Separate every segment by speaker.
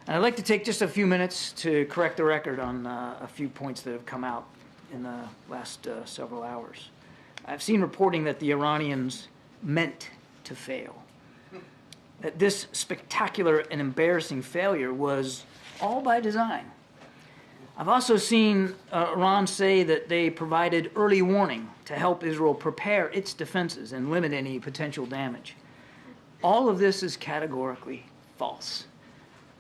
Speaker 1: And I'd like to take just a few minutes to correct the record on a few points that have come out in the last several hours. I've seen reporting that the Iranians meant to fail, that this spectacular and embarrassing failure was all by design. I've also seen Iran say that they provided early warning to help Israel prepare its defenses and limit any potential damage. All of this is categorically false.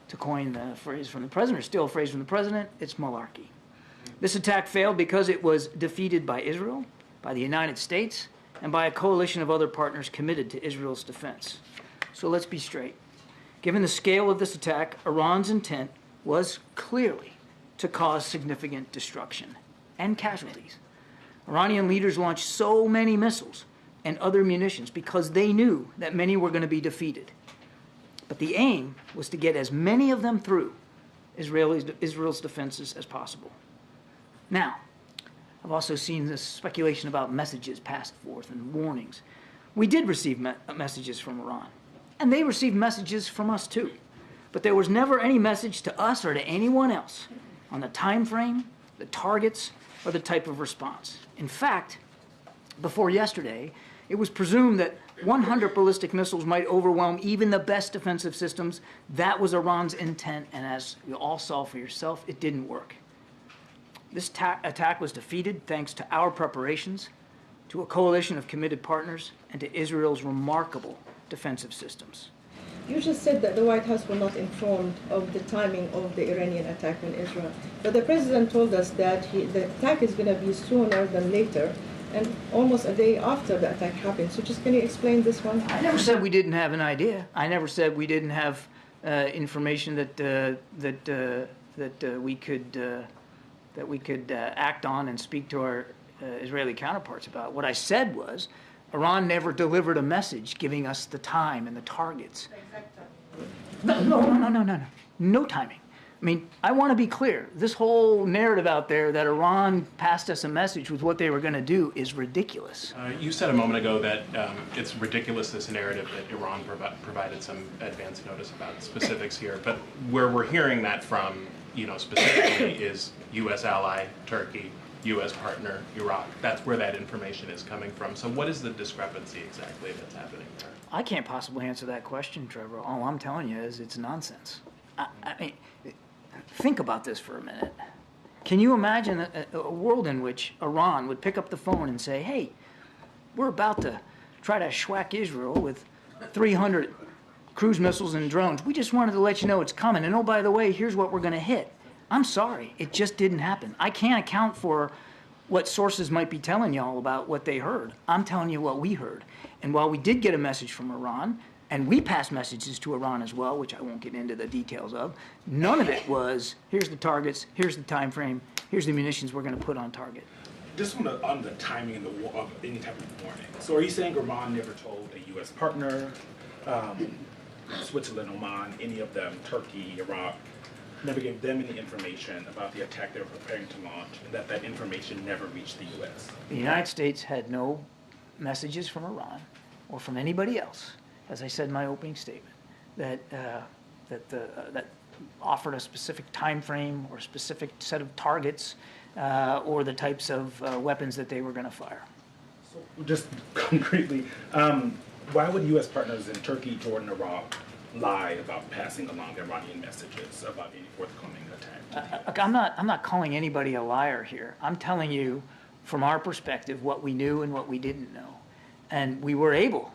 Speaker 1: To coin the phrase from the president, or steal a phrase from the president, it's malarkey. This attack failed because it was defeated by Israel, by the United States, and by a coalition of other partners committed to Israel's defense. So let's be straight. Given the scale of this attack, Iran's intent was clearly to cause significant destruction and casualties. Iranian leaders launched so many missiles and other munitions because they knew that many were going to be defeated. But the aim was to get as many of them through Israel's defenses as possible. Now, I've also seen this speculation about messages passed forth and warnings. We did receive messages from Iran, and they received messages from us too. But there was never any message to us or to anyone else on the time frame, the targets, or the type of response. In fact, before yesterday, it was presumed that 100 ballistic missiles might overwhelm even the best defensive systems. That was Iran's intent, and as you all saw for yourself, it didn't work. This attack was defeated thanks to our preparations, to a coalition of committed partners, and to Israel's remarkable defensive systems.
Speaker 2: You just said that the White House were not informed of the timing of the Iranian attack on Israel. But the president told us that the attack is going to be sooner than later, and almost a day after the attack happened. So just can you explain this one?
Speaker 1: I never said we didn't have an idea. I never said we didn't have information that we could act on and speak to our Israeli counterparts about. What I said was, Iran never delivered a message giving us the time and the targets. No timing. I mean, I want to be clear. This whole narrative out there that Iran passed us a message with what they were going to do is ridiculous.
Speaker 3: You said a moment ago that it's ridiculous, this narrative, that Iran provided some advance notice about specifics here. But where we're hearing that from, specifically is U.S. ally, Turkey, U.S. partner, Iraq. That's where that information is coming from. So what is the discrepancy exactly that's happening there?
Speaker 1: I can't possibly answer that question, Trevor. All I'm telling you is it's nonsense. I mean, think about this for a minute. Can you imagine a world in which Iran would pick up the phone and say, hey, we're about to try to schwack Israel with 300 cruise missiles and drones. We just wanted to let you know it's coming. And oh, by the way, here's what we're going to hit. I'm sorry. It just didn't happen. I can't account for what sources might be telling y'all about what they heard. I'm telling you what we heard. And while we did get a message from Iran, and we passed messages to Iran as well, which I won't get into the details of, none of it was, here's the targets, here's the time frame, here's the munitions we're going to put on target.
Speaker 4: Just on the timing of any type of warning. So are you saying Iran never told a U.S. partner, Switzerland, Oman, any of them, Turkey, Iraq, never gave them any information about the attack they were preparing to launch, and that information never reached the U.S.?
Speaker 1: The United States had no messages from Iran or from anybody else, as I said in my opening statement, that offered a specific time frame or a specific set of targets or the types of weapons that they were going to fire.
Speaker 4: So just concretely, why would U.S. partners in Turkey, Jordan, Iraq lie about passing along Iranian messages about any forthcoming attack?
Speaker 1: I'm not calling anybody a liar here. I'm telling you, from our perspective, what we knew and what we didn't know, and we were able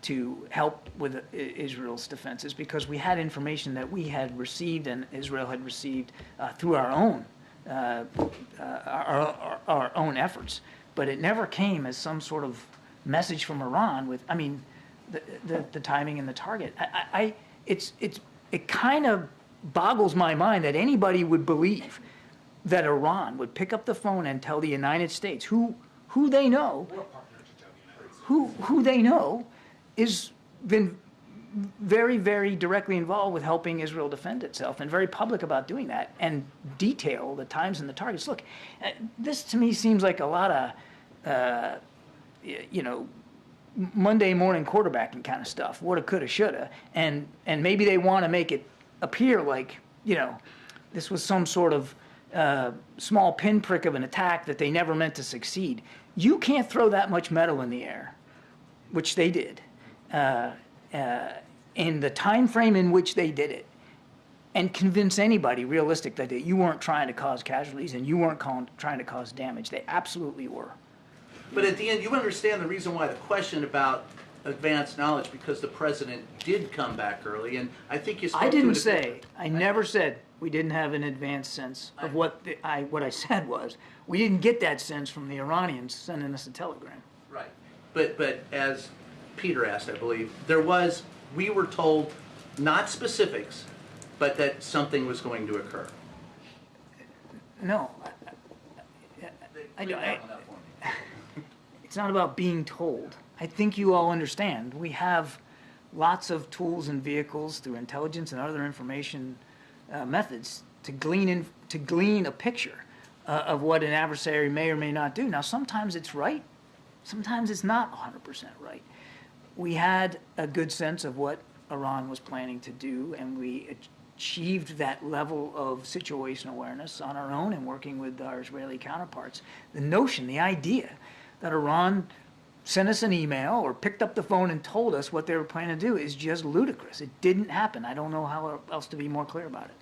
Speaker 1: to help with Israel's defenses because we had information that we had received and Israel had received through our own efforts. But it never came as some sort of message from Iran with, I mean, the timing and the target. It kind of boggles my mind that anybody would believe that Iran would pick up the phone and tell the United States, who they know, who they know is been very, very directly involved with helping Israel defend itself and very public about doing that and detail the times and the targets. Look, this to me seems like a lot of, Monday morning quarterbacking kind of stuff, woulda, coulda, shoulda, and maybe they want to make it appear like, this was some sort of small pinprick of an attack that they never meant to succeed. You can't throw that much metal in the air, which they did, in the time frame in which they did it, and convince anybody realistic that you weren't trying to cause casualties and you weren't trying to cause damage. They absolutely were.
Speaker 5: But at the end, you understand the reason why the question about advanced knowledge, because the president did come back early, and I think you spoke
Speaker 1: I didn't
Speaker 5: to it
Speaker 1: say, I never said we didn't have an advanced sense of what I said was, we didn't get that sense from the Iranians sending us a telegram.
Speaker 5: Right. But as Peter asked, I believe, we were told, not specifics, but that something was going to occur.
Speaker 1: No. It's not about being told. I think you all understand. We have lots of tools and vehicles through intelligence and other information methods to glean a picture of what an adversary may or may not do. Now, sometimes it's right. Sometimes it's not 100% right. We had a good sense of what Iran was planning to do, and we achieved that level of situational awareness on our own and working with our Israeli counterparts. The idea that Iran sent us an email or picked up the phone and told us what they were planning to do is just ludicrous. It didn't happen. I don't know how else to be more clear about it.